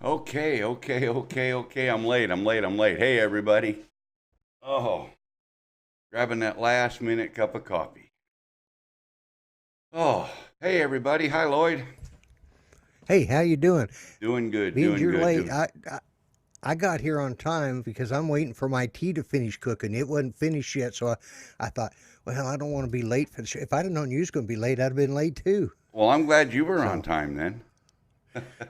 Okay. I'm late. Hey, everybody. Oh, grabbing that last minute cup of coffee. Oh, hey, everybody. Hi, Lloyd. Hey, how you doing? Doing good, Means doing you're good. late. I got here on time because I'm waiting for my tea to finish cooking. It wasn't finished yet, so I thought, well, I don't want to be late for the show. If I'd have known you was going to be late, I'd have been late too. Well, I'm glad you were on So, time then.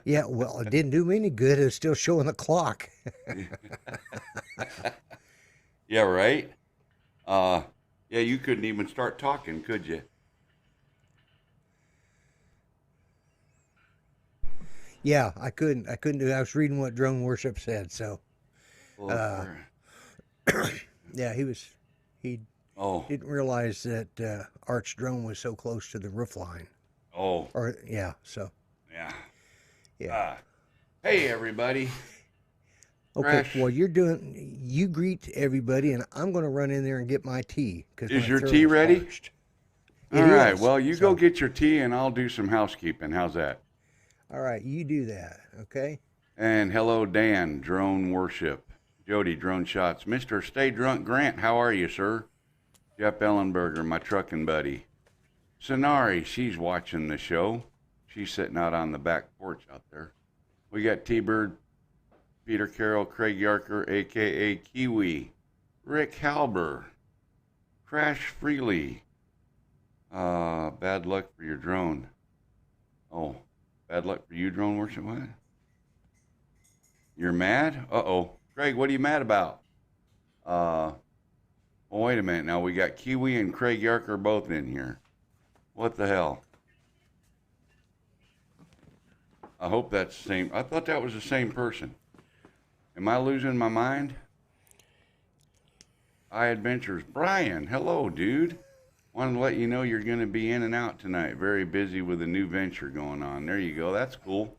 yeah, well, it didn't do me any good. It's still showing the clock. Yeah, right? Uh, yeah, you couldn't even start talking, could you? Yeah, I couldn't do. I was reading what drone worship said. So, Well, uh, yeah, he oh, didn't realize that Arch drone was so close to the roof line. oh, Or yeah, so yeah. yeah. Uh, hey, everybody. Okay, Crash. well, you greet everybody, and I'm going to run in there and get my tea because Is my your throat tea is ready? parched. All It right. is. Well, you go So, get your tea and I'll do some housekeeping. How's that? all right, you do that, okay? And hello, Dan, Drone Worship. Jody, Drone Shots. Mr. Stay Drunk Grant, how are you, sir? Jeff Ellenberger, my trucking buddy. Sonari, she's watching the show. She's sitting out on the back porch out there. We got T-Bird, Peter Carroll, Craig Yarker, a.k.a. Kiwi, Rick Halber, Crash Freely. Bad luck for your drone. Oh, bad luck for you, Drone Worship. What? You're mad? Uh-oh. Craig, what are you mad about? Uh, oh, wait a minute. Now we got Kiwi and Craig Yarker both in here. What the hell? I hope that's the same. I thought that was the same person. Am I losing my mind? iAdventures. Brian, hello, dude. Wanted to let you know you're going to be in and out tonight. Very busy with a new venture going on. There you go. That's cool.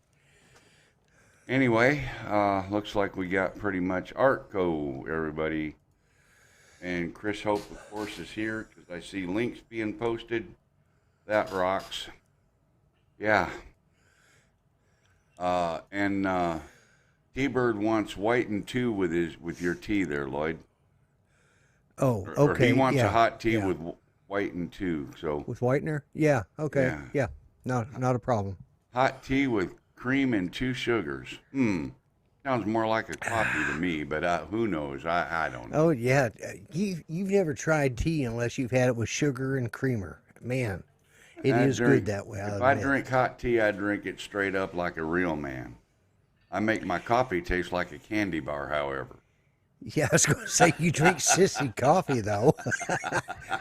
Anyway, looks like we got pretty much Artco, everybody. And Chris Hope, of course, is here because I see links being posted. That rocks. Yeah. And T-Bird wants white and two with your tea there, Lloyd. Oh, Or he okay, wants a yeah, hot tea yeah. with white and two. So With whitener? Yeah, okay, yeah, yeah. Not a problem. hot tea with cream and two sugars. Sounds more like a coffee to me, but who knows? I don't Oh, know. yeah. You've never tried tea unless you've had it with sugar and creamer. Man, it I is good drink. that way, I'll If I admit. drink hot tea, I drink it straight up like a real man. I make my coffee taste like a candy bar, however. Yeah, I was going to say you drink sissy coffee though.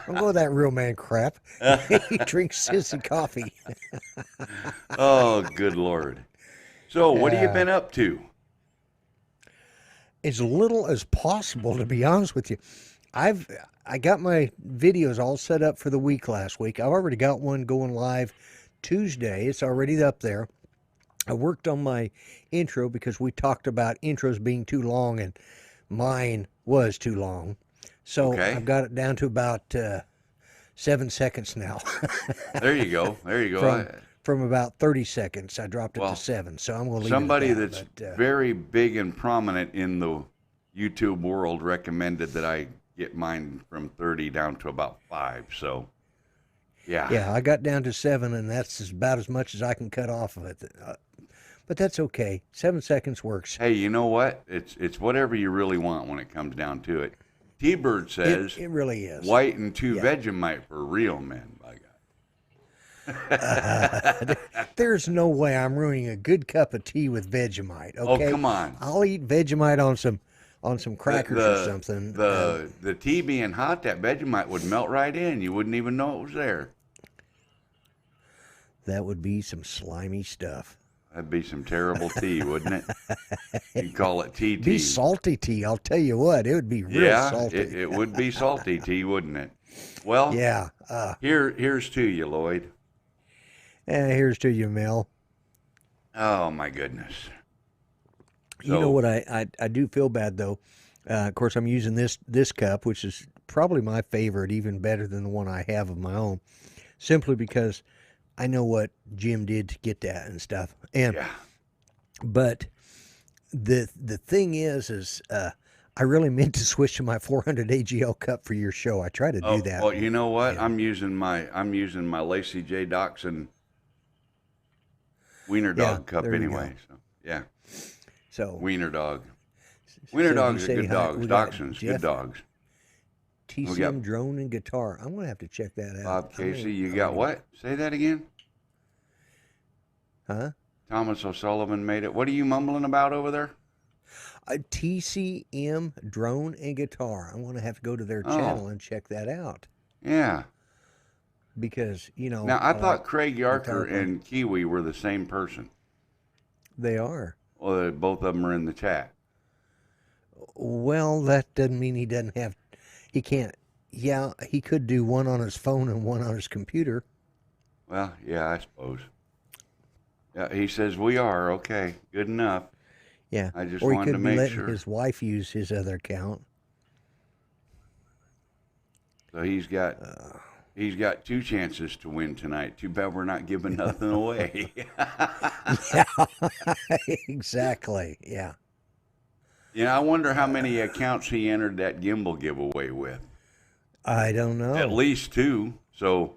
Don't go with that real man crap. You drink sissy coffee. Oh, good Lord. So, what have you Uh, been up to? as little as possible, to be honest with you. I've I got my videos all set up for the week last week. I've already got one going live Tuesday. It's already up there. I worked on my intro because we talked about intros being too long, and mine was too long. So Okay. I've got it down to about 7 seconds now. There you go. There you go. from from about 30 seconds, I dropped it to Well, 7. So I'm going to leave it at somebody that. that's But very big and prominent in the YouTube world recommended that I get mine from 30 down to about 5. So, yeah. yeah, I got down to 7, and that's about as much as I can cut off of it. But that's okay. 7 seconds works. Hey, you know what? It's whatever you really want when it comes down to it. T-Bird It says it really is. white and two Yeah. Vegemite for real men, by Uh, God. there's no way I'm ruining a good cup of tea with Vegemite. Oh, Okay, come on. I'll eat Vegemite on some The crackers or the something. the tea being hot, that Vegemite would melt right in. You wouldn't even know it was there. That would be some slimy stuff. That'd be some terrible tea, wouldn't it? You'd call it tea Be tea. salty tea. I'll tell you what, it would be real Yeah, salty. it would be salty tea, wouldn't it? Well, Yeah. here's to you, Lloyd. Here's to you, Mel. Oh my goodness. You know So what? I do feel bad though. Of course, I'm using this cup, which is probably my favorite, even better than the one I have of my own, simply because I know what Jim did to get that and stuff. And yeah, but The thing is I really meant to switch to my 400 AGL cup for your show. I try to do Oh, that. well, you know what? And I'm using my Lacey J. Dachshund Wiener yeah, Dog cup there you go. anyway. So yeah, So Wiener Dog. Wiener so he Dogs are said good hi. dogs. We got Dachshunds, good Jeff dogs. We got TCM drone and guitar. I'm gonna have to check that out. Bob I may, Casey. You I got mean, what? Say that again. huh? Thomas O'Sullivan made it. What are you mumbling about over there? TCM drone and guitar. I'm gonna have to go to their Oh, channel and check that out yeah. because Now I I like thought Craig guitar Yarker playing. and Kiwi were the same person. They are. Well, both of them are in the chat. Well, that doesn't mean he doesn't have. He can't. Yeah, he could do one on his phone and one on his computer. Well, yeah, I suppose. Yeah, he says we are okay. Good enough. Yeah, I just or he wanted to could be make letting sure. his wife use his other account. So he's got two chances to win tonight. Too bad we're not giving nothing away. Yeah, exactly. Yeah, I wonder how many accounts he entered that gimbal giveaway with. I don't At know. least two. So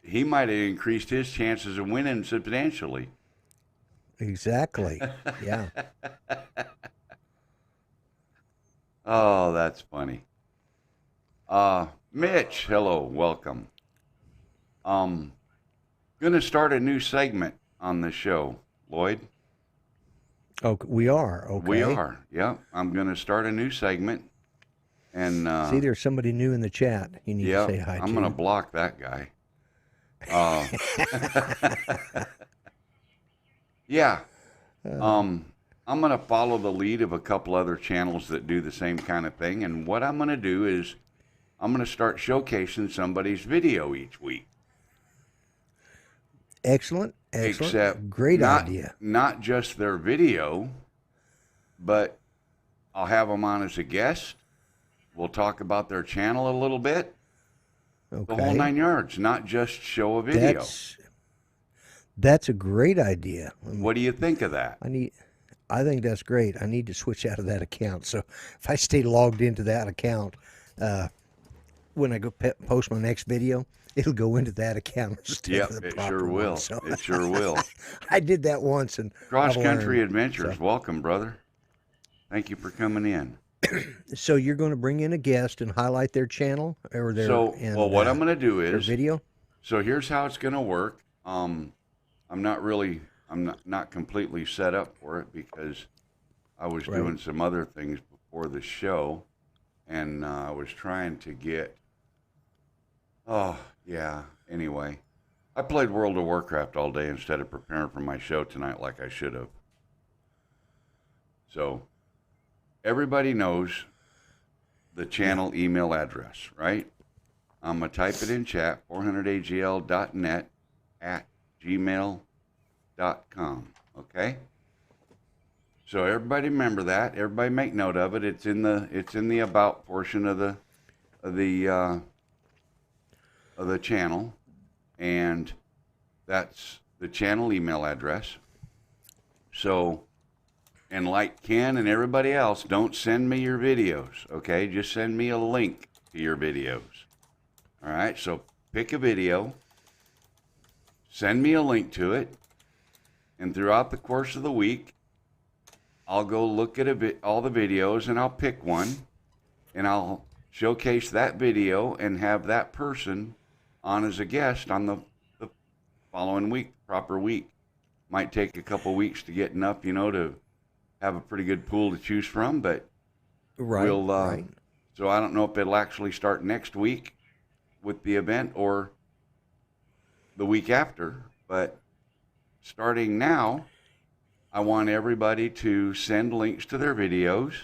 he might have increased his chances of winning substantially. Exactly. Yeah. Oh, that's funny. Mitch, hello, welcome. Gonna start a new segment on the show, Lloyd. Oh, we are We okay. are. Yeah, I'm gonna start a new segment, and See, there's somebody new in the chat. You need to yeah, say hi I'm gonna to. block that guy. Uh, yeah. I'm gonna follow the lead of a couple other channels that do the same kind of thing, and what I'm gonna do is I'm gonna start showcasing somebody's video each week. Excellent. Except Excellent. Great idea. not just their video, but I'll have them on as a guest. We'll talk about their channel a little bit, the whole Okay. 9 yards, not just show a video. That's a great idea. What do you think of that? I think that's great. I need to switch out of that account. So if I stay logged into that account, when I go post my next video, it'll go into that account instead Yep, of the it proper sure one. will. So It sure will. I did that once, and Cross I've Country learned. Adventures, welcome, brother. Thank you for coming in. So you're going to bring in a guest and highlight their channel or What I'm going to do their is, video. so here's how it's going to work. I'm not completely set up for it because I was Right. doing some other things before the show, and I was trying to get. Oh yeah. Anyway, I played World of Warcraft all day instead of preparing for my show tonight like I should have. So everybody knows the channel email address, right? I'm going to type it in chat, 400agl.net at gmail.com, okay? So everybody remember that. Everybody make note of it. It's in the about portion of the channel, and that's the channel email address. So, and like Ken and everybody else, don't send me your videos, okay? Just send me a link to your videos. All right, so pick a video, send me a link to it, and throughout the course of the week, I'll go look at all the videos, and I'll pick one, and I'll showcase that video and have that person on as a guest on the following week, proper week. Might take a couple weeks to get enough, to have a pretty good pool to choose from, but Right. Right. So I don't know if it'll actually start next week with the event or the week after, but starting now, I want everybody to send links to their videos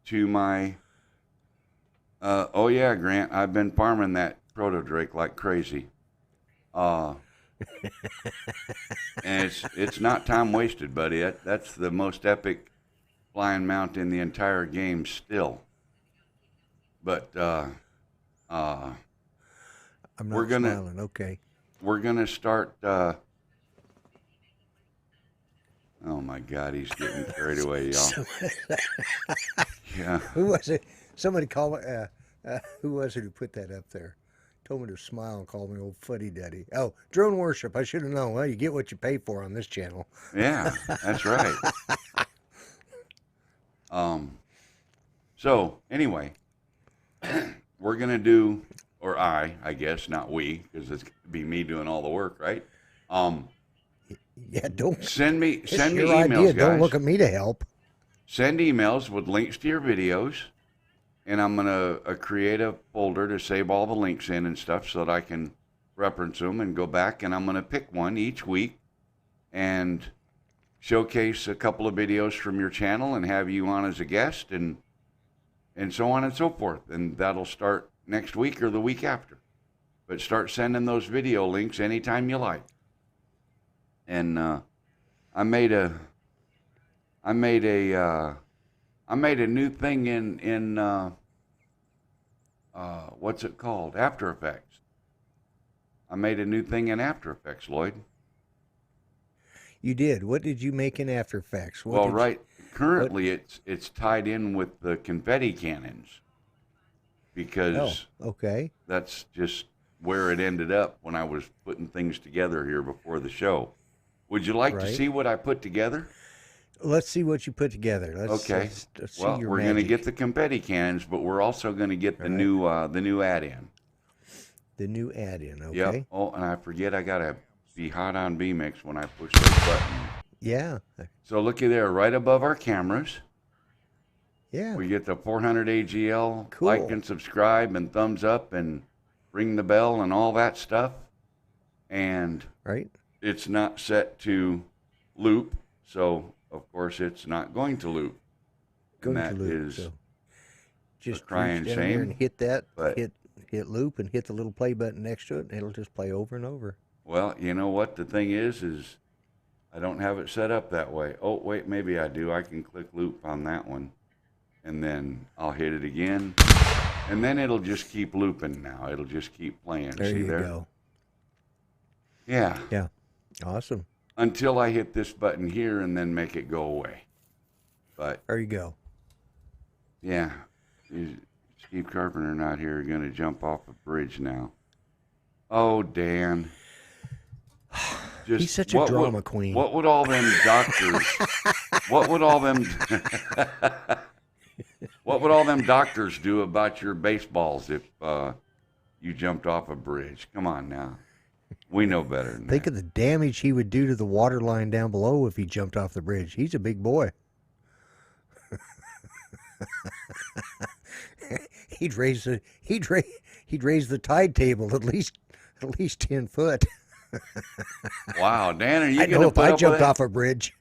to my, oh yeah, Grant, I've been farming that proto drake like crazy. And it's not time wasted, buddy. That's the most epic flying mount in the entire game still. But I'm not we're gonna smiling. Okay. we're gonna start Oh my God, he's getting carried away, y'all. So, Yeah. who was it? Somebody called. Who was it who put that up there? Told me to smile and called me old fuddy duddy. Oh, drone worship. I should have known. Well, you get what you pay for on this channel. Yeah, that's right. So anyway, we're gonna do, or I guess, not we, because it's gonna be me doing all the work, right? Yeah, don't. Send me It's emails, your idea. guys. Don't look at me to help. Send emails with links to your videos, and I'm gonna create a folder to save all the links in and stuff, so that I can reference them and go back. And I'm gonna pick one each week and showcase a couple of videos from your channel and have you on as a guest, and so on and so forth. And that'll start next week or the week after. But start sending those video links anytime you like. And I made a new thing in what's it called? After Effects. I made a new thing in After Effects, Lloyd. You did. What did you make in After Effects? Well, right. Currently, it's tied in with the confetti cannons, because okay. that's just where it ended up when I was putting things together here before the show. Would you like to see what I put together? Let's see what you put together. Let's see well, your we're magic. going to get the confetti cannons, but we're also going to get the new add-in. The new add-in, okay. Yep. Oh, and I forget, I got to be hot on vMix when I push those buttons. Yeah. So looky there, right above our cameras. Yeah. We get the 400 AGL, Cool. like and subscribe and thumbs up and ring the bell and all that stuff. And right. It's not set to loop, so of course it's not going to loop. Going and that to loop. is So just a crying reach down there shame. and hit that, But hit loop and hit the little play button next to it, and it'll just play over and over. well, you know what the thing is I don't have it set up that way. Oh, wait, maybe I do. I can click loop on that one, and then I'll hit it again, and then it'll just keep looping now. It'll just keep playing. There See you there? go. Yeah. Yeah. Awesome. Until I hit this button here and then make it go away. But there you go. Yeah. Steve Carpenter not here, going to jump off a bridge now. Oh, Dan. Just, he's such a drama queen. What would all them doctors, what would all them doctors do about your baseballs if you jumped off a bridge? Come on now. We know better than Think that. of the damage he would do to the water line down below if he jumped off the bridge. He's a big boy. he'd raise the tide table at least 10 foot. Wow, Dan, are you I going know to if I jumped that? off a bridge.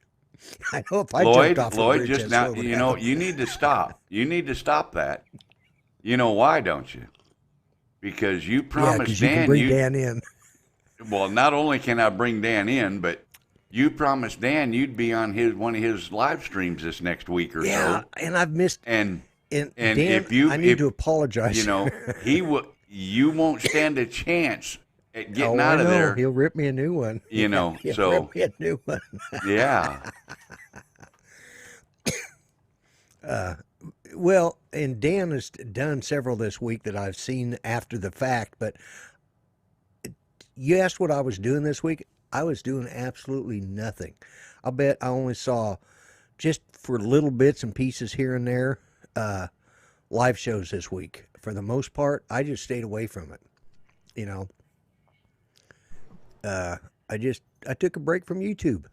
I know if I Lloyd, jumped off a Lloyd, bridge. just that's now, what would you know, happen. you need to stop. You need to stop that. You know why, don't you? Because you Yeah, promised 'cause you Dan can bring Dan in. Well, not only can I bring Dan in, but you promised Dan you'd be on one of his live streams this next week or Yeah, so. and I've missed. And Dan, if you, I need to apologize. you know, you won't stand a chance at getting I out of know. there. He'll rip me a new one. You know, He'll so rip me a new one. yeah. Well, and Dan has done several this week that I've seen after the fact, but you asked what I was doing this week. I was doing absolutely nothing. I bet I only saw, just for little bits and pieces here and there, live shows this week. For the most part, I just stayed away from it. You know, I took a break from YouTube.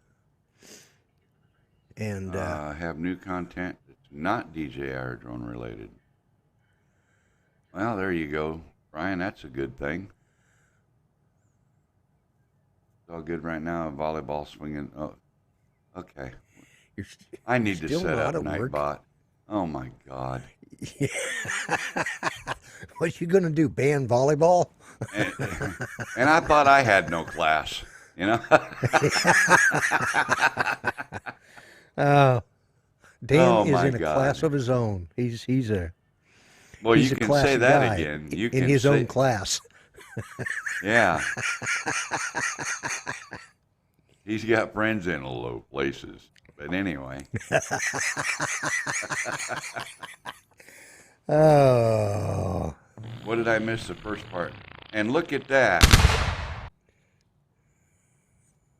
And Have new content that's not DJI or drone related. Well, there you go, Brian. That's a good thing. It's all good right now. Volleyball swinging. Oh, okay. I need to still set not up at work? Nightbot. Oh my God. Yeah. What you gonna do? Ban volleyball? And I thought I had no class. You know. Dan is my in a God. class of his own. He's a Well, he's you a can classy say that guy again. You in can his say, own class. Yeah. He's got friends in low places. But anyway. Oh. What did I miss the first part? And look at that.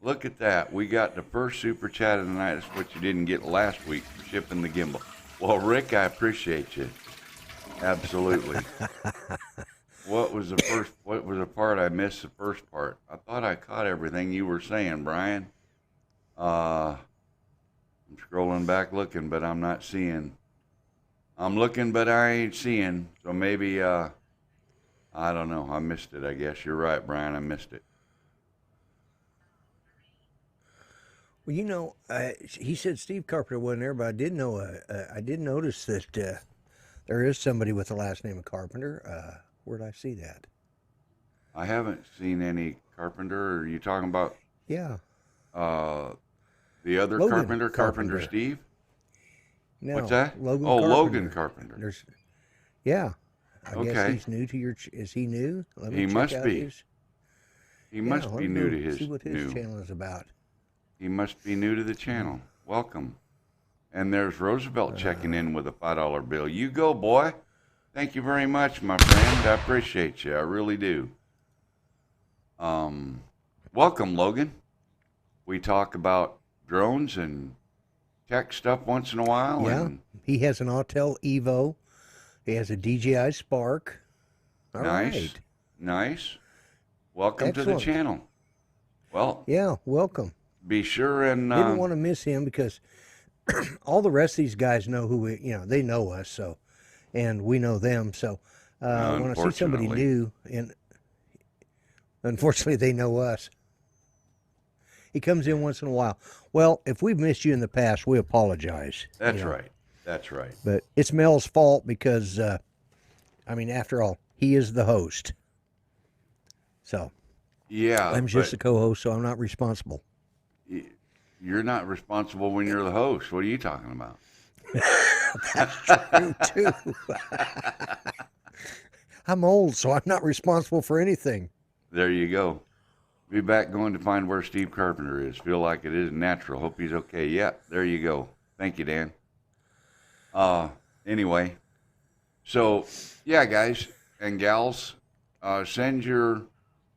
Look at that. We got the first super chat of the night. That's what you didn't get last week for shipping the gimbal. Well, Rick, I appreciate you. Absolutely. What was the part I missed the first part? I thought I caught everything you were saying, Brian. I'm scrolling back looking, but I'm not seeing. I'm looking, but I ain't seeing. So maybe, I don't know. I missed it, I guess. You're right, Brian. I missed it. Well, he said Steve Carpenter wasn't there, but I did notice that there is somebody with the last name of Carpenter. Where'd I see that? I haven't seen any Carpenter. Are you talking about? Yeah. The other Logan Carpenter Steve? No. What's that? Logan Oh, Carpenter. Logan Carpenter. Yeah. I guess Okay. he's new to your. Is he new? Let me He check must out be. his. He must be new to his. See what his channel is about. He must be new to the channel. Welcome. And there's Roosevelt checking in with a $5 bill. You go, boy. Thank you very much, my friend. I appreciate you. I really do. Welcome, Logan. We talk about drones and tech stuff once in a while. Yeah. And He has an Autel Evo. He has a DJI Spark. All nice. right. Nice. Welcome to the Excellent. channel. Well, Yeah, welcome. be sure and Didn't want to miss him because all the rest of these guys know who they know us, so, and we know them. So when I see somebody Unfortunately. new, and unfortunately they know us, he comes in once in a while. Well, if we've missed you in the past, we apologize. That's right. That's right. But it's Mel's fault because, after all, he is the host. So Yeah. I'm just the co-host, so I'm not responsible. You're not responsible when you're the host. What are you talking about? That's true, too. I'm old, so I'm not responsible for anything. There you go. Be back going to find where Steve Carpenter is. Feel like it is natural. Hope he's okay. Yeah, there you go. Thank you, Dan. Anyway, so yeah, guys and gals, send your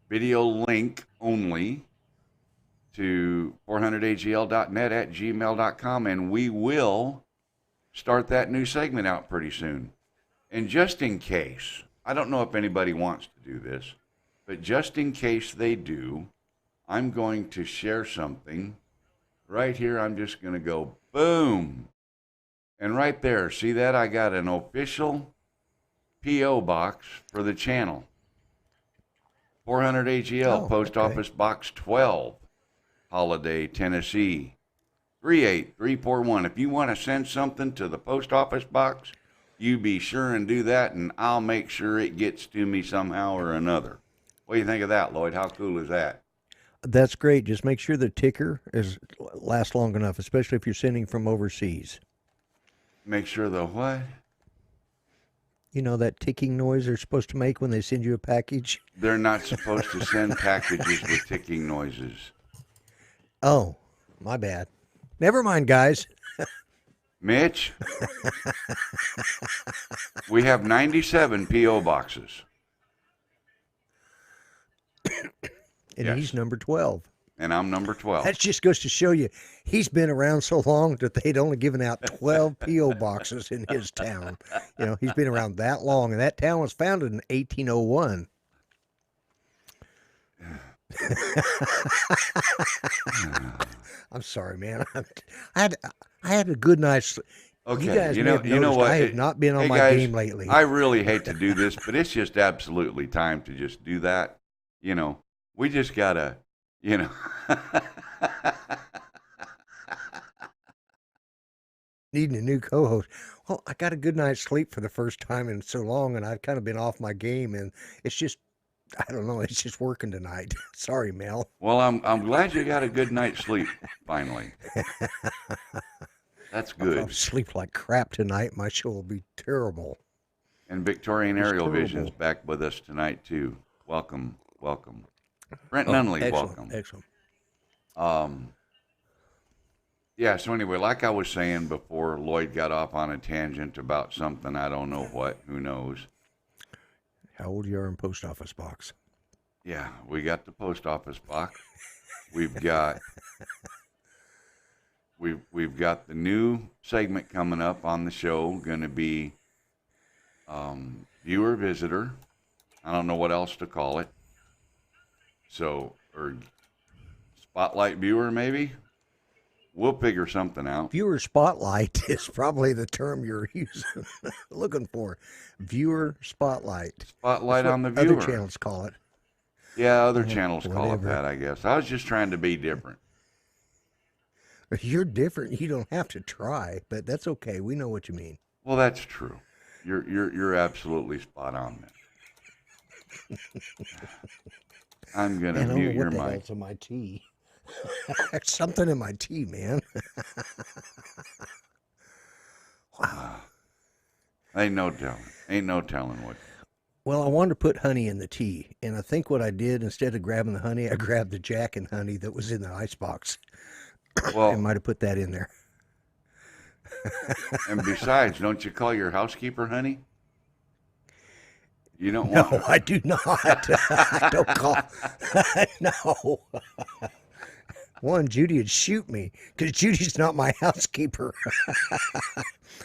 video link only to 400agl.net at gmail.com, and we will start that new segment out pretty soon. And just in case, I don't know if anybody wants to do this, but just in case they do, I'm going to share something right here. I'm just going to go boom. And right there, see that? I got an official P.O. box for the channel. 400 AGL, Post Office Box 12, Holiday, Tennessee, 38341. If you want to send something to the post office box, you be sure and do that, and I'll make sure it gets to me somehow or another. What do you think of that, Lloyd? How cool is that? That's great. Just make sure the ticker lasts long enough, especially if you're sending from overseas. Make sure the what? You know that ticking noise they're supposed to make when they send you a package? They're not supposed to send packages with ticking noises. Oh, my bad. Never mind, guys. Mitch, we have 97 P.O. boxes. And Yes. he's number 12. And I'm number 12. That just goes to show you he's been around so long that they'd only given out 12 P.O. boxes in his town. He's been around that long, and that town was founded in 1801. I'm sorry, man. I had a good night's. Okay, You guys you may know, have you know noticed what? I have not been on Hey, my guys, game lately. I really hate to do this, but it's just absolutely time to just do that. We just gotta, Needing a new co-host. Well, I got a good night's sleep for the first time in so long, and I've kind of been off my game, and it's just, I don't know, it's just working tonight. Sorry, Mel. Well, I'm glad you got a good night's sleep finally. That's I'll good. sleep like crap tonight. My show will be terrible. And Victorian It's Aerial terrible. Vision's back with us tonight too. Welcome. Brent Oh, Nunley, excellent, welcome. excellent. Um, yeah, so anyway, like I was saying before, Lloyd got off on a tangent about something, I don't know what, who knows. How old you are in post office box? Yeah, we got the post office box. We've got we've got the new segment coming up on the show, going to be viewer visitor. I don't know what else to call it. So, or spotlight viewer maybe. We'll figure something out. Viewer spotlight is probably the term you're using, looking for. Viewer spotlight. Spotlight on the Other viewer. channels call it. Yeah, other channels call it whatever. that, I guess. I was just trying to be different. You're different. You don't have to try, but that's okay. We know what you mean. Well, that's true. You're absolutely spot on there. I'm gonna Man, I don't mute know your what the mic. hell's in my tea. There's something in my tea, man. Wow. Ain't no telling. Ain't no telling what. Well, I wanted to put honey in the tea, and I think what I did, instead of grabbing the honey, I grabbed the Jack and honey that was in the icebox. I Well, might have put that in there. and besides, don't you call your housekeeper honey? You don't No, want. I do not. I don't call. No. One, Judy would shoot me because Judy's not my housekeeper.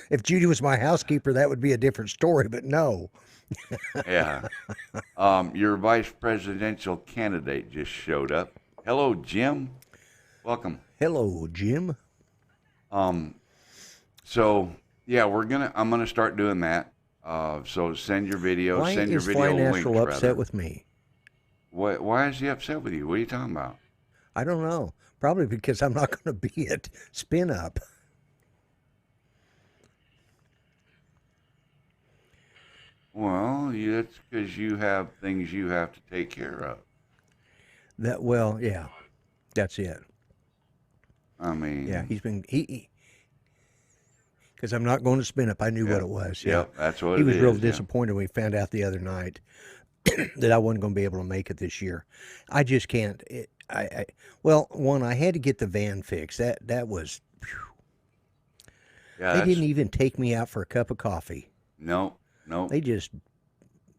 If Judy was my housekeeper, that would be a different story, but no. Yeah. Your vice presidential candidate just showed up. Hello, Jim. Welcome. Hello, Jim. So yeah, I'm gonna start doing that. So send your video. Why Send your is video Fly links. Natural upset Rather. with me? Why is he upset with you? What are you talking about? I don't know. Probably because I'm not going to be at Spin Up. Well, that's because you have things you have to take care of. Yeah, that's it. I mean, Yeah, he because I'm not going to Spin Up. I knew what it was. Yeah, Yep, that's what he it was is. real yeah. disappointed when we found out the other night that I wasn't going to be able to make it this year. I just can't. Well, one, I had to get the van fixed. That was. Yeah, They that's, didn't even take me out for a cup of coffee. no. They just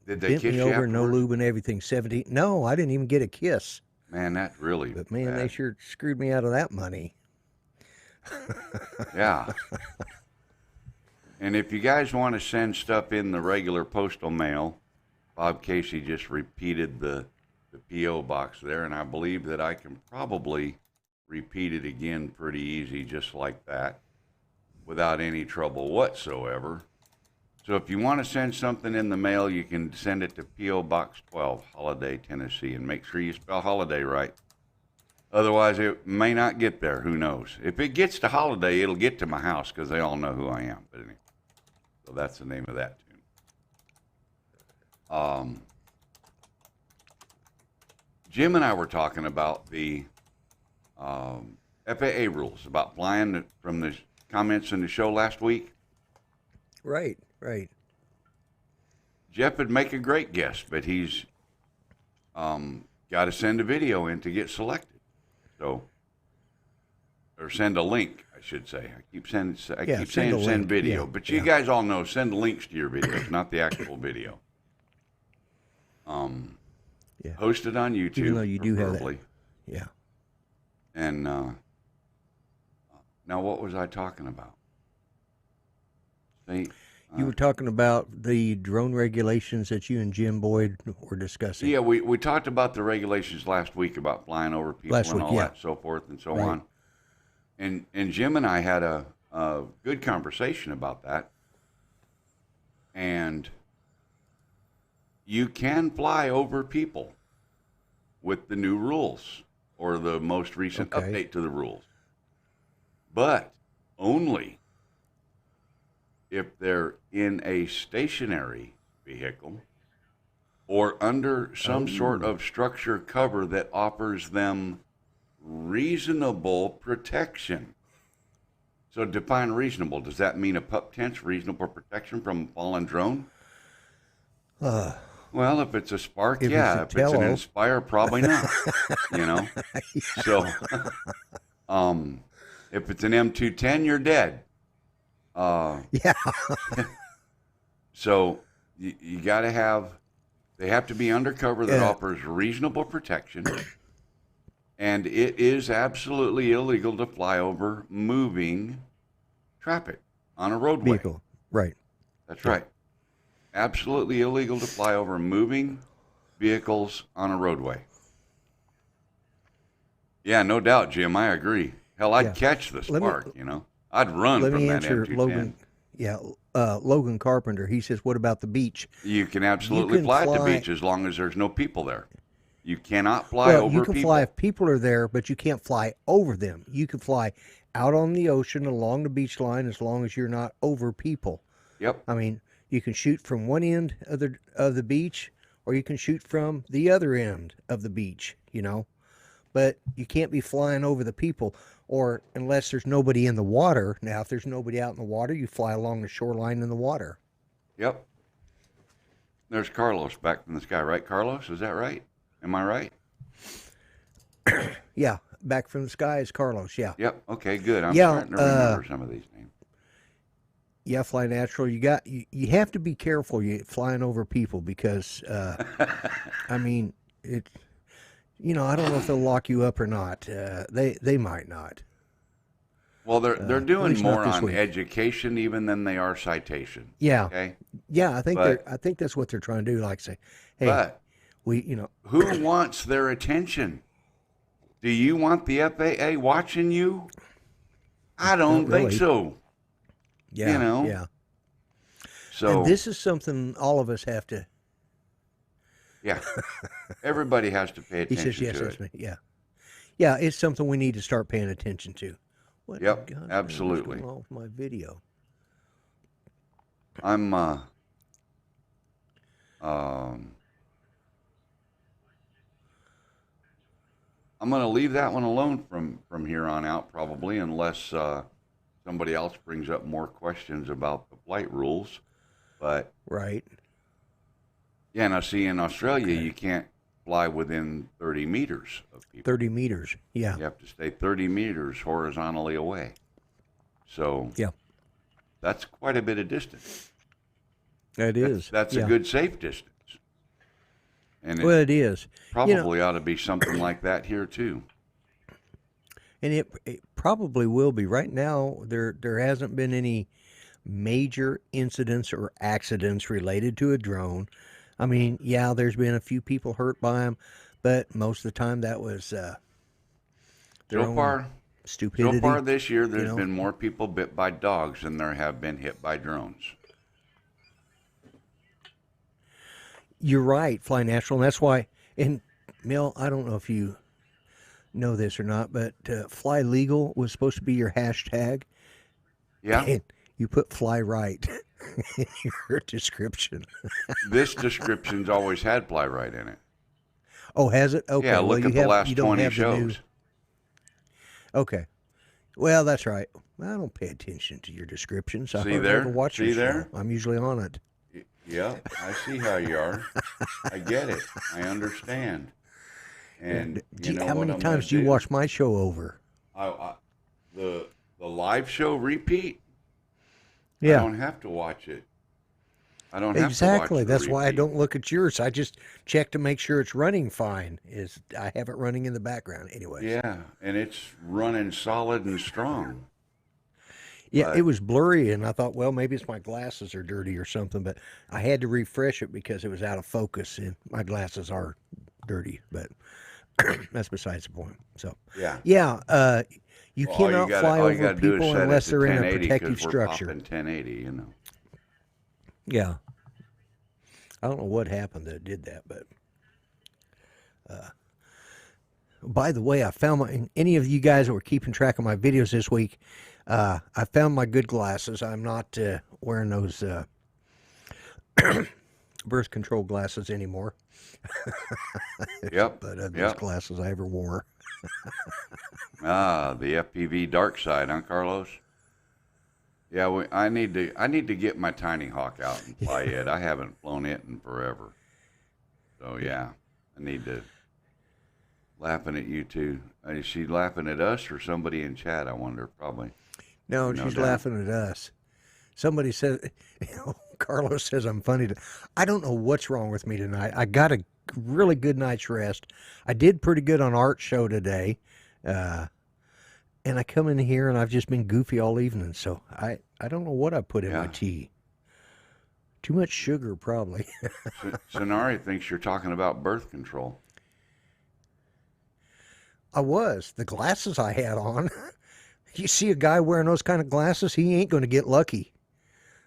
Did they bent kiss me you over, no afterwards? lube and everything. 17. No, I didn't even get a kiss. Man, that's really But man, bad. they sure screwed me out of that money. Yeah. And if you guys want to send stuff in the regular postal mail, Bob Casey just repeated the P.O. box there, and I believe that I can probably repeat it again pretty easy, just like that, without any trouble whatsoever. So if you want to send something in the mail, you can send it to P.O. Box 12, Holiday, Tennessee, and make sure you spell holiday right. Otherwise, it may not get there. Who knows? If it gets to Holiday, it'll get to my house because they all know who I am. But anyway, so that's the name of that tune. Jim and I were talking about the FAA rules about flying from the comments in the show last week. Right. Jeff would make a great guest, but he's got to send a video in to get selected. So, or send a link, I should say. I keep saying send video, Yeah, but you guys all know send links to your videos, not the actual video. Yeah. Host it on YouTube. Even though you do have that. preferably. Yeah. And now, what was I talking about? See, You were talking about the drone regulations that you and Jim Boyd were discussing. yeah, we talked about the regulations last week about flying over people Last and week, all yeah. that, so forth and so Right. on. And Jim and I had a good conversation about that. And you can fly over people with the new rules or the most recent Okay. update to the rules, but only if they're in a stationary vehicle or under some sort of structure cover that offers them reasonable protection. So define reasonable. Does that mean a pup tent's reasonable protection from a fallen drone? Well, if it's a Spark, If it's yeah. a If it's an Tello, Inspire, probably not. You know. So, if it's an M210, you're dead. yeah, So you got to have. They have to be undercover that uh, offers reasonable protection, and it is absolutely illegal to fly over moving traffic on a roadway. vehicle, right? That's Yeah. right. Absolutely illegal to fly over moving vehicles on a roadway. Yeah, no doubt, Jim. I agree. Hell, I'd Yeah. catch the Let me Spark, you know. I'd run let from me that answer M210. Logan. Yeah, Logan Carpenter. He says, "What about the beach? You can You absolutely can fly at the fly. beach as long as there's no people there. You cannot fly Well, you over can fly people. if people are there, but you can't fly over them. You can fly out on the ocean along the beach line as long as you're not over people. Yep. I mean, you can shoot from one end of the beach, or you can shoot from the other end of the beach. You know, but you can't be flying over the people, or unless there's nobody in the water. Now, if there's nobody out in the water, you fly along the shoreline in the water. Yep. There's Carlos back from the sky, right, Carlos? Is that right? Am I right? Yeah, back from the sky is Carlos. Yeah, Yep. Okay, good. I'm yeah, starting to remember some of these names. yeah. Fly natural. You have to be careful. You flying over people because I mean it. You know, I don't know if they'll lock you up or not. They might not. Well, they're At doing least not more this on week. education even than they are citation. Yeah, Okay, yeah. but I think that's what they're trying to do. Like say, hey, but you know, who wants their attention? Do you want the FAA watching you? I not don't think really. so. You Yeah, know. yeah. And So this is something all of us have to. yeah, everybody has to pay He says, attention yes, to that's it. me. Yeah, yeah. It's something we need to start paying attention to. What in Yep, God's name is absolutely. going on with my video? I'm um I'm going to leave that one alone from here on out, probably, unless somebody else brings up more questions about the flight rules. But Right. yeah, now see, in Australia, Okay. you can't fly within 30 meters of people. 30 meters. Yeah. You have to stay 30 meters horizontally away. So Yeah. that's quite a bit of distance. It is. That's a Yeah. good safe distance, and Well, it it is. You know, probably ought to be something like that here too. and it probably will be. Right now, there hasn't been any major incidents or accidents related to a drone. I mean, yeah, there's been a few people hurt by them, but most of the time that was their So own far, stupidity. this year, You there's know, been more people bit by dogs than there have been hit by drones. you're right. Fly natural, and that's why. And Mel, I don't know if you know this or not, but fly legal was supposed to be your hashtag, Yeah, and you put fly right in your description. this description's always had fly right in it. Oh, has it? Yeah, Okay. Well, look at the you last don't 20 have the new. shows. Okay. Well, that's right. I don't pay attention to your descriptions. I See hardly ever there? watch See your there? show. I'm usually on it. Yeah, I see how you are. I get it. I understand. And you know How what many I'm times gonna do you do? watch my show over? I the live show repeat. I Yeah, don't have to watch it. I don't have to exactly. watch the That's why I repeat. don't look at yours. I just check to make sure it's running fine. I have it running in the background, anyways. Yeah, and it's running solid and strong. Yeah, it But was blurry, and I thought, well, maybe it's my glasses are dirty or something. But I had to refresh it because it was out of focus, and my glasses are dirty. But that's besides the point. So, yeah, yeah, you well, cannot fly all you over got to do is people set it unless to they're in a 1080 protective because we're structure. popping 1080. You know. Yeah, I don't know what happened that did that, but by the way, I found any of you guys that were keeping track of my videos this week. I found my good glasses. I'm not wearing those birth control glasses anymore, Yep. but best Yep. glasses I ever wore. The FPV dark side, huh, Carlos? Yeah, I need to get my Tiny Hawk out and fly it. I haven't flown it in forever. So yeah, I need to. Laughing at you two. Is she laughing at us or somebody in chat? I wonder. Probably. No, No she's doubt. laughing at us. Somebody says, Carlos says I'm funny. I don't know what's wrong with me tonight. I got a really good night's rest. I did pretty good on art show today. And I come in here and I've just been goofy all evening. So I don't know what I put in my Yeah. tea. Too much sugar, probably. Sonari thinks you're talking about birth control. I was. The glasses I had on. You see a guy wearing those kind of glasses, he ain't going to get lucky.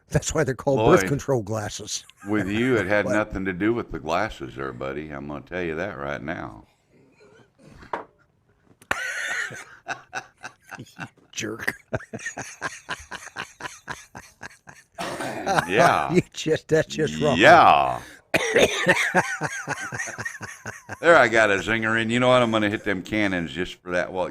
That's why they're called birth Lloyd, control glasses. with you, it had What? nothing to do with the glasses there, buddy. I'm going to tell you that right now. Jerk. Yeah. That's just wrong. Yeah. There, I got a zinger in. You know what? I'm going to hit them cannons just for that. Well,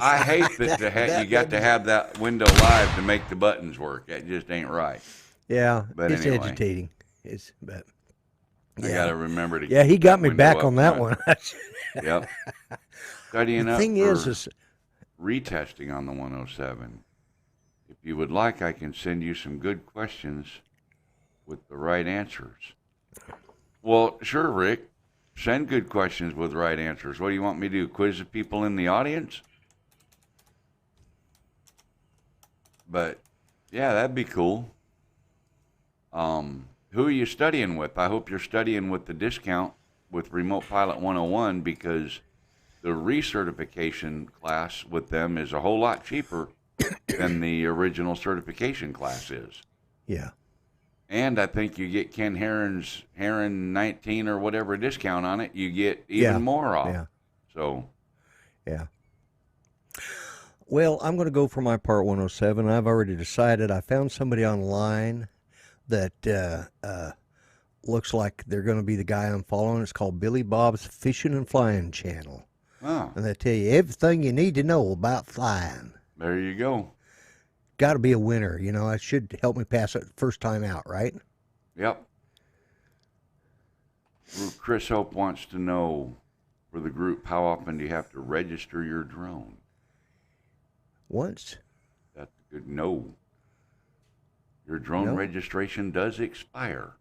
I hate that you got to have that window live to make the buttons work. That just ain't right. Yeah, But it's anyway. agitating. I got to remember to. Yeah, he keep got that me window back up on that front. one. Yep. Studying The up thing for is retesting on the 107. If you would like, I can send you some good questions with the right answers. Well, sure, Rick. Send good questions with right answers. What do you want me to do? Quiz the people in the audience? But yeah, that'd be cool. Who are you studying with? I hope you're studying with the discount with Remote Pilot 101 because the recertification class with them is a whole lot cheaper than the original certification class is. yeah. And I think you get Ken Heron 19 or whatever discount on it. You get even more off. Yeah. So, Yeah. Well, I'm going to go for my Part 107. I've already decided. I found somebody online that looks like they're going to be the guy I'm following. It's called Billy Bob's Fishing and Flying Channel. oh, And they tell you everything you need to know about flying. there you go. Got to be a winner. It should help me pass it first time out, right? Yep. Chris Hope wants to know for the group, how often do you have to register your drone? Once. That's a good no. Your drone No? registration does expire.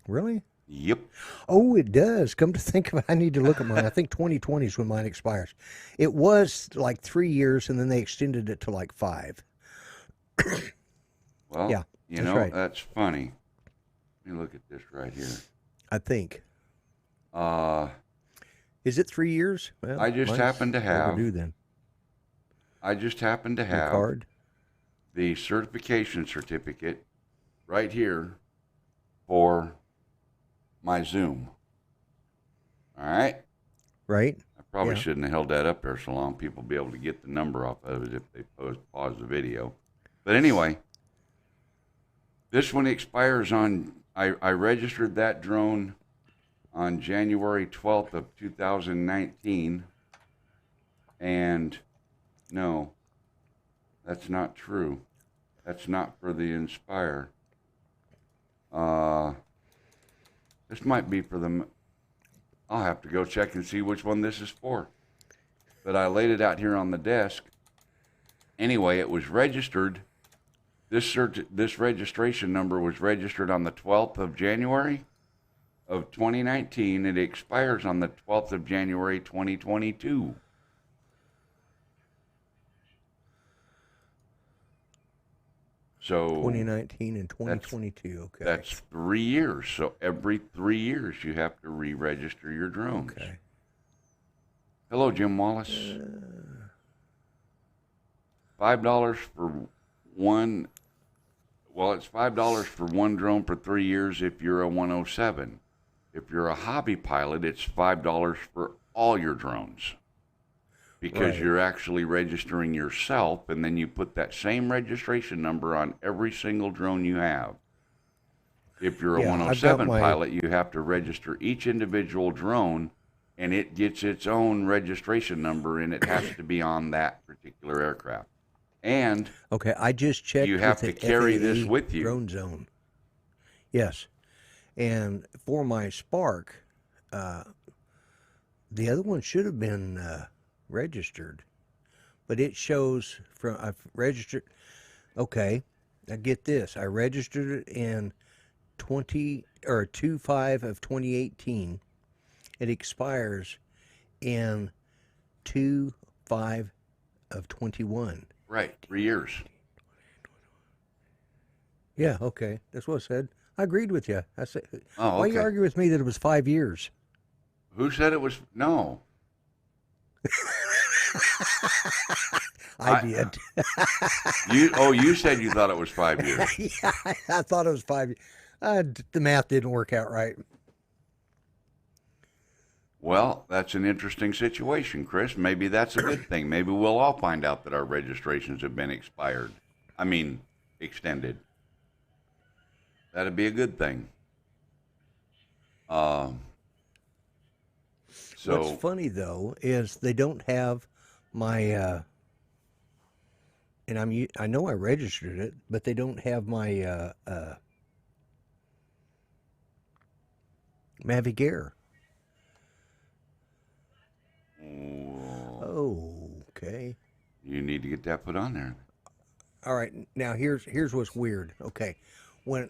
Really? Yep. Oh, it does. Come to think of it, I need to look at mine. I think 2020 is when mine expires. It was like 3 years, and then they extended it to like 5. Well, Yeah, you that's know, right. that's funny. Let me look at this right here. I think. Uh, Is it 3 years? Well, I just mine's happen to have overdue then. Your have card? the certification certificate right here for my Zoom. All right? Right? I probably Yeah. shouldn't have held that up there so long. People will be able to get the number off of it if they pause the video. But anyway, this one expires on, I registered that drone on January 12th of 2019. And no, that's not true. That's not for the Inspire. This might be for the, I'll have to go check and see which one this is for. But I laid it out here on the desk. Anyway, it was registered. This registration number was registered on the 12th of January of 2019. It expires on the 12th of January 2022. So 2019 and 2022. Okay. that's 3 years. So every 3 years you have to re-register your drones. Okay. Hello, Jim Wallace. $5 for one. Well, it's $5 for one drone for 3 years if you're a 107. If you're a hobby pilot, it's $5 for all your drones. Because Right. you're actually registering yourself, and then you put that same registration number on every single drone you have. If you're a Yeah, I've got 107 my- pilot, you have to register each individual drone, and it gets its own registration number, and it has to be on that particular aircraft. And Okay, I just checked. you have with to the carry FAA this with you. Drone zone. Yes, And for my Spark, the other one should have been registered, but it shows from I've registered. Okay, now get this. I registered it in 2/5 of 2018. It expires in 2/5 of 21. Right, 3 years. Yeah, okay, that's what I said. I agreed with you. I said, Oh, why you okay. argue with me that it was 5 years? Who said it was? No. I did. You said you thought it was 5 years. Yeah, I thought it was 5 years. The math didn't work out right. Well, that's an interesting situation, Chris. Maybe that's a good thing. Maybe we'll all find out that our registrations have been extended. That'd be a good thing. So What's funny though is they don't have my and I know I registered it, but they don't have my Mavic Air. Oh, okay. you need to get that put on there. All right. Now here's what's weird. Okay, when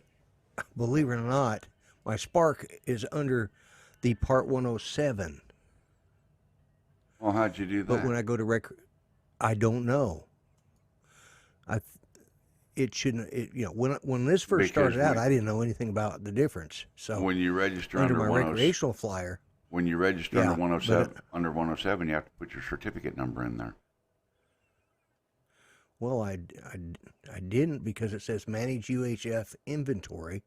believe it or not, my Spark is under the Part 107. Well, how'd you do that? But when I go to I don't know. It shouldn't. When this first Because started out, I didn't know anything about the difference. So when you register under under my recreational flyer, when you register Yeah, under 107, you have to put your certificate number in there. well, I didn't because it says manage UHF inventory. It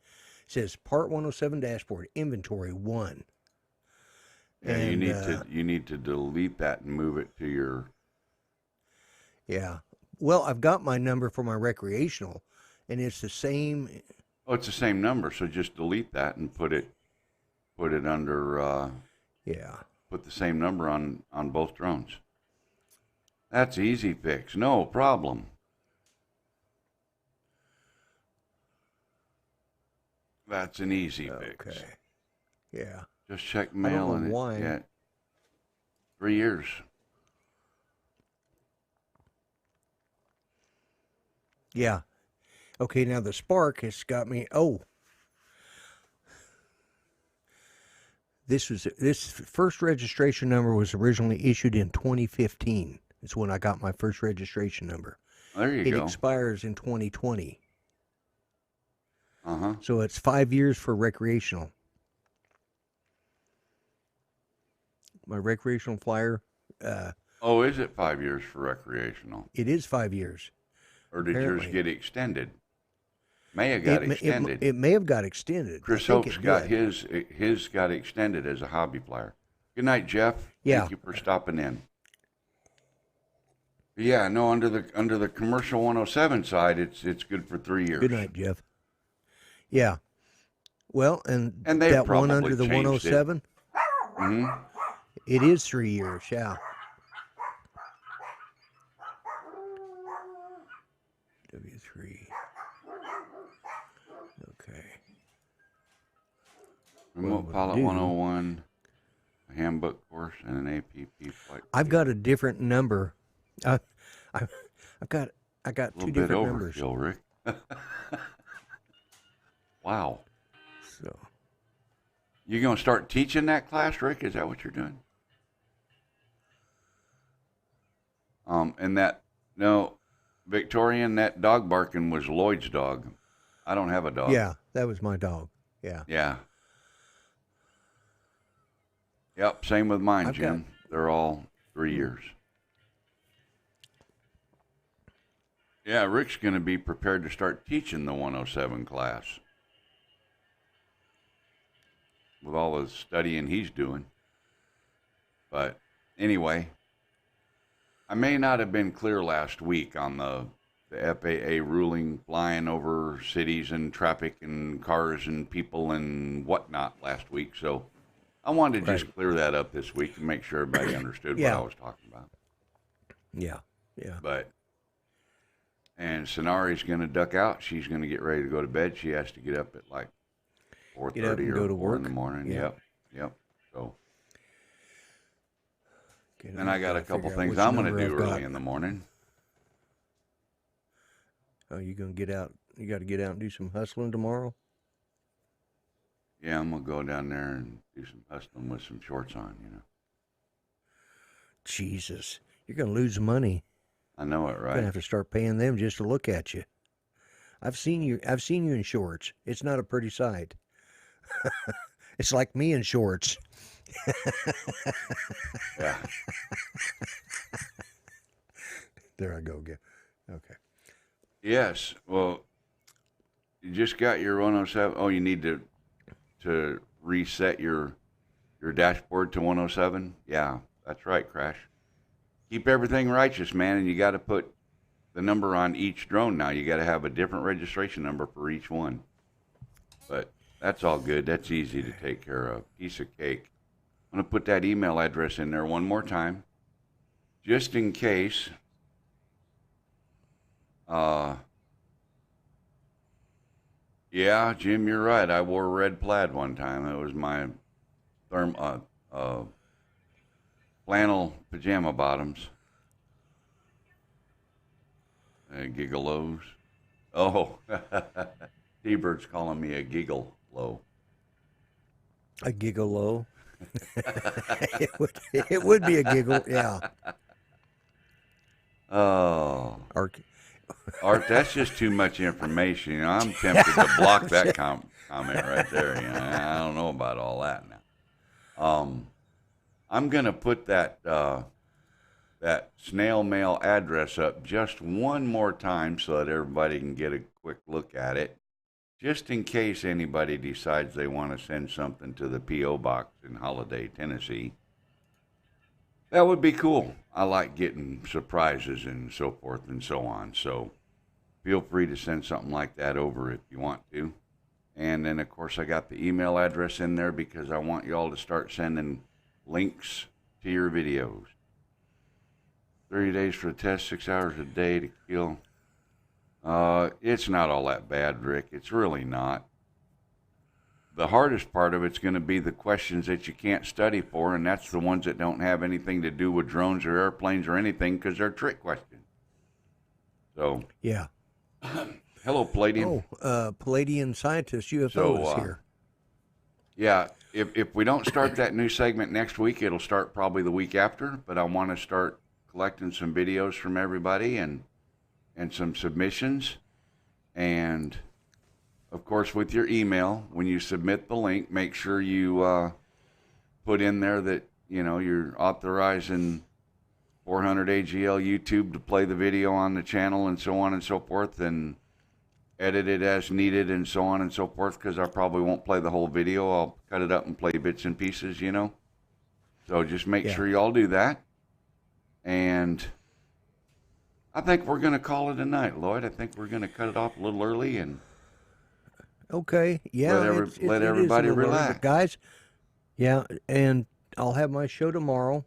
says Part 107 dashboard inventory 1. Yeah, And you need to delete that and move it to your. yeah. Well, I've got my number for my recreational, and it's the same. Oh, it's the same number, so just delete that and put it under. Yeah. Put the same number on both drones. That's easy fix, no problem. That's an easy fix. Okay. Yeah. Just check don't mail know and why. yeah, 3 years. Yeah. Okay, now the Spark has got me. Oh, this first registration number was originally issued in 2015. It's when I got my first registration number. There you It go. expires in 2020. Uh-huh. So it's 5 years for recreational. My recreational flyer, Oh, is it 5 years for recreational? it is 5 years. Or did Apparently. yours get extended? May have got extended. It may have got extended. Chris I think Hope's it got did. his got extended as a hobby flyer. Good night, Jeff. Yeah. Thank you for stopping in. Yeah, no, under the commercial 107 side, it's good for 3 years. Good night, Jeff. Yeah. Well, and they've that one probably under the changed it. 107, Hmm. it is 3 years. Yeah. W3. Okay. Remote What Pilot we'll do- 101, a handbook course, and an APP flight. I've got a different number. I've got a two little bit different numbers. overkill, Rick. Wow. So You gonna start teaching that class, Rick? Is that what you're doing? And Victorian, that dog barking was Lloyd's dog. I don't have a dog. yeah, that was my dog. Yeah. Yeah. Yep, same with mine, I've Jim. They're all 3 years. Yeah, Rick's going to be prepared to start teaching the 107 class with all the studying he's doing. But anyway, I may not have been clear last week on the FAA ruling flying over cities and traffic and cars and people and whatnot last week. So I wanted to just clear that up this week and make sure everybody understood Yeah. what I was talking about. Yeah. Yeah. And Sonari's going to duck out. She's going to get ready to go to bed. She has to get up at like Get up 4:30 and or go to 4 in the work. morning. Yeah. Yep. So Okay, then I I got a gotta couple figure out things which I'm going to number do I've early got. in the morning. Oh, you gonna get out? You got to get out and do some hustling tomorrow. Yeah, I'm going to go down there and do some hustling with some shorts on, Jesus, you're gonna lose money. I know it, You're gonna right? have to start paying them just to look at you. I've seen you. I've seen you in shorts. It's not a pretty sight. It's like me in shorts. Yeah. There I go again. Okay. Yes. Well, you just got your 107. Oh, you need to reset your dashboard to 107. Yeah, that's right, Crash. Keep everything righteous, man, and you got to put the number on each drone now. You got to have a different registration number for each one. But that's all good. That's easy to take care of. Piece of cake. I'm going to put that email address in there one more time, just in case. Yeah, Jim, you're right. I wore red plaid one time. It was my flannel pajama bottoms. Gigolos. Oh, T-Bird's calling me a giggle low. A gigolo. It would be a giggle. Yeah. Oh, Or, Art, that's just too much information. I'm tempted to block that comment right there. I don't know about all that now. I'm gonna put that snail mail address up just one more time so that everybody can get a quick look at it, just in case anybody decides they want to send something to the P.O. Box in Holiday, Tennessee. That would be cool. I like getting surprises and so forth and so on. So feel free to send something like that over if you want to. And then, of course, I got the email address in there because I want you all to start sending links to your videos. 30 days for the test, 6 hours a day to kill. It's not all that bad, Rick. It's really not. The hardest part of it's going to be the questions that you can't study for, and that's the ones that don't have anything to do with drones or airplanes or anything because they're trick questions. So, yeah. hello, Palladium. Oh, Palladian scientist UFO So, is here. Yeah, if we don't start that new segment next week, it'll start probably the week after. But I want to start collecting some videos from everybody and some submissions. And, of course, with your email, when you submit the link, make sure you put in there that, you're authorizing 400 AGL YouTube to play the video on the channel and so on and so forth, and edit it as needed and so on and so forth, because I probably won't play the whole video. I'll cut it up and play bits and pieces, So just make sure you all do that. And I think we're going to call it a night, Lloyd. I think we're going to cut it off a little early and Okay. Yeah. let It is everybody a little early, relax. but guys, yeah, and I'll have my show tomorrow.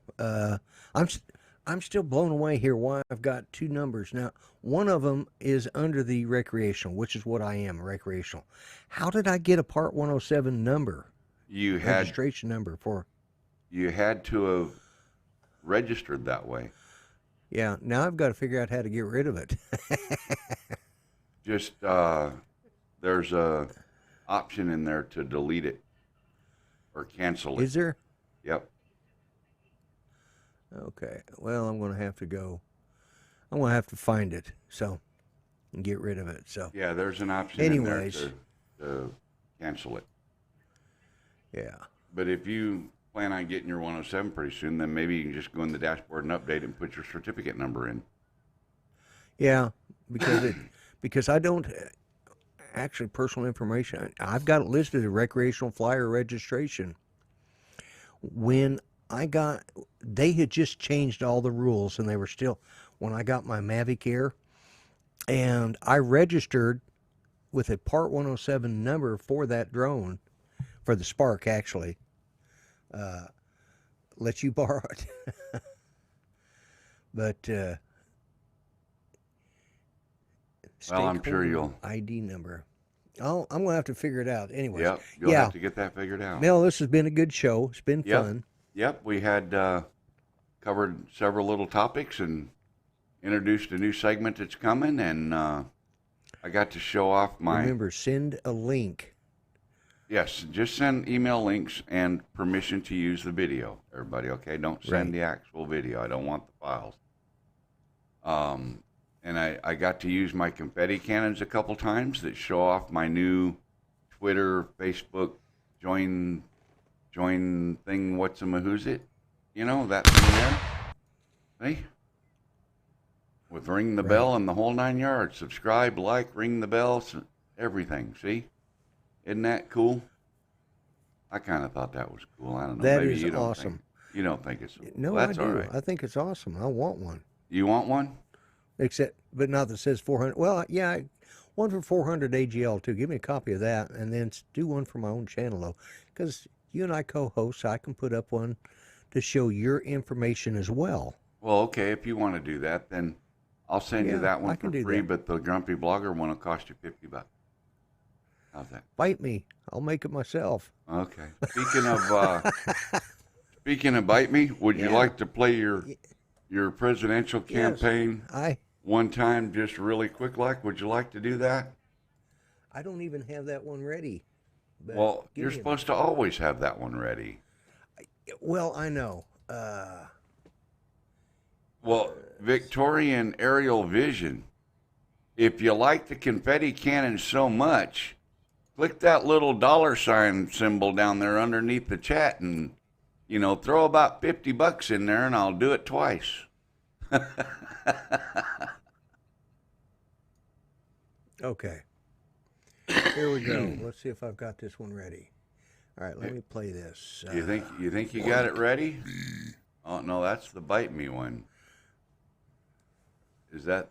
I'm still blown away here why I've got two numbers. Now, one of them is under the recreational, which is what I am, recreational. How did I get a Part 107 number, registration number for? You had to have registered that way. Yeah, now I've got to figure out how to get rid of it. Just there's a option in there to delete it or cancel it. Is there? Yep. Okay. Well, I'm going to have to go. I'm going to have to find it and get rid of it. So yeah, there's an option anyways, in there to cancel it. Yeah. But if you plan on getting your 107 pretty soon, then maybe you can just go in the dashboard and update and put your certificate number in. Yeah, because I don't actually personal information. I've got it listed as recreational flyer registration. When they had just changed all the rules, and they were still when I got my Mavic Air, and I registered with a Part 107 number for that drone, for the Spark actually. Let you borrow it. But Well, I'm sure stakeholder you'll ID number. I'm gonna have to figure it out. Anyways, Yep, you'll yeah, have to get that figured out. Mel, this has been a good show. It's been Yep, fun. yep. We had covered several little topics and introduced a new segment that's coming, and I got to show off my. Remember, send a link. Yes, just send email links and permission to use the video, everybody, okay? Don't send Right. the actual video. I don't want the files. And I got to use my confetti cannons a couple times that show off my new Twitter, Facebook, join thing, what's-a-mahoo's it? You know, that thing there? See? With ring the Right. bell and the whole 9 yards. Subscribe, like, ring the bell, everything, see? Isn't that cool? I kind of thought that was cool. I don't know. That Maybe is you don't awesome. Think, you don't think it's cool. No, Well, that's I do. all right. I think it's awesome. I want one. You want one? Except, but not that says 400. Well, yeah, one for 400 AGL too. Give me a copy of that, and then do one for my own channel though, because you and I co-host. I can put up one to show your information as well. Well, okay. If you want to do that, then I'll send Yeah, you that I one can for do free. that. But the Grumpy Blogger one will cost you $50. How's that? Bite me. I'll make it myself. Okay. Speaking of bite me, would you Yeah. like to play your presidential campaign Yes, one time, just really quick? Like, would you like to do that? I don't even have that one ready. But Well, give you're me a- supposed to always have that one ready. Well, I know. Well, Victorian aerial vision. If you like the confetti cannon so much, click that little $ symbol down there underneath the chat and, throw about $50 in there and I'll do it twice. Okay. Here we go. Let's see if I've got this one ready. All right, let me play this. You think you got it ready? Oh, no, that's the bite me one. Is that?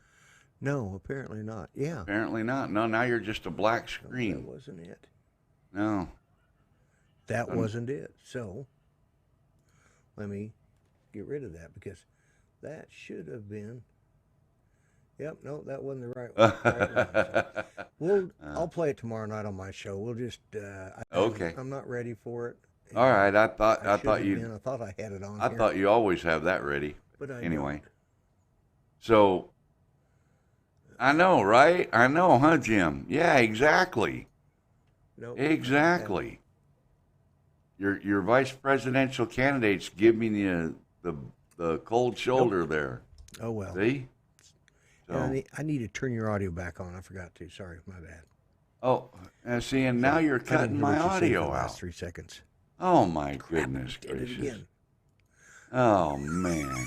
No, apparently not. Yeah. Apparently not. No, now you're just a black That screen. wasn't it. No. That wasn't it. So let me get rid of that because that should have been. Yep, no, that wasn't the right one. So I'll play it tomorrow night on my show. We'll just. Okay. I'm not ready for it. All right. I thought should have you. been. I thought I had it on. I here, thought you always have that ready. But I Anyway. don't. So. I know, right? I know, huh, Jim? Yeah, exactly. Nope. Exactly. Your vice presidential candidate's giving you the cold shoulder there. Oh well. See? So. Yeah, I need to turn your audio back on. I forgot to. Sorry, my bad. Oh, see, and now you're I didn't cutting hear my what you said for audio the last out. 3 seconds. Oh my goodness Did it gracious! again. Oh man!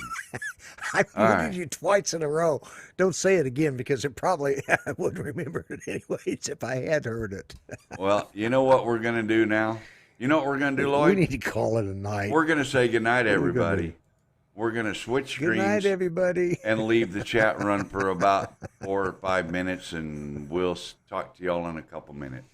I All muted right. you twice in a row. Don't say it again because it probably I wouldn't remember it anyways if I had heard it. Well, you know what we're gonna do now? You know what we're gonna do, We Lloyd? need to call it a night. We're gonna say goodnight, What are we gonna everybody. do? We're gonna switch Good night, screens everybody. and leave the chat run for about 4 or 5 minutes, and we'll talk to y'all in a couple minutes.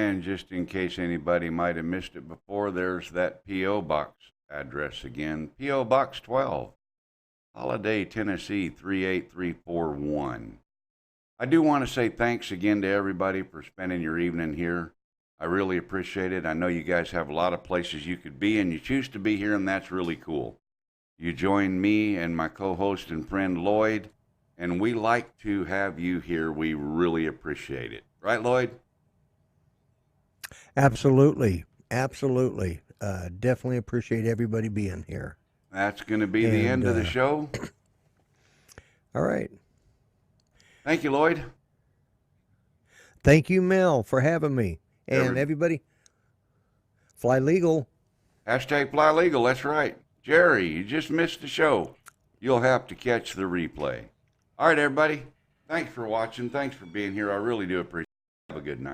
And just in case anybody might have missed it before, there's that P.O. Box address again. P.O. Box 12, Holiday, Tennessee 38341. I do want to say thanks again to everybody for spending your evening here. I really appreciate it. I know you guys have a lot of places you could be, and you choose to be here, and that's really cool. You join me and my co-host and friend Lloyd, and we like to have you here. We really appreciate it. Right, Lloyd? Absolutely. Absolutely. Definitely appreciate everybody being here. That's going to be the end of the show. All right. Thank you, Lloyd. Thank you, Mel, for having me. And everybody, fly legal. Hashtag fly legal. That's right. Jerry, you just missed the show. You'll have to catch the replay. All right, everybody. Thanks for watching. Thanks for being here. I really do appreciate it. Have a good night.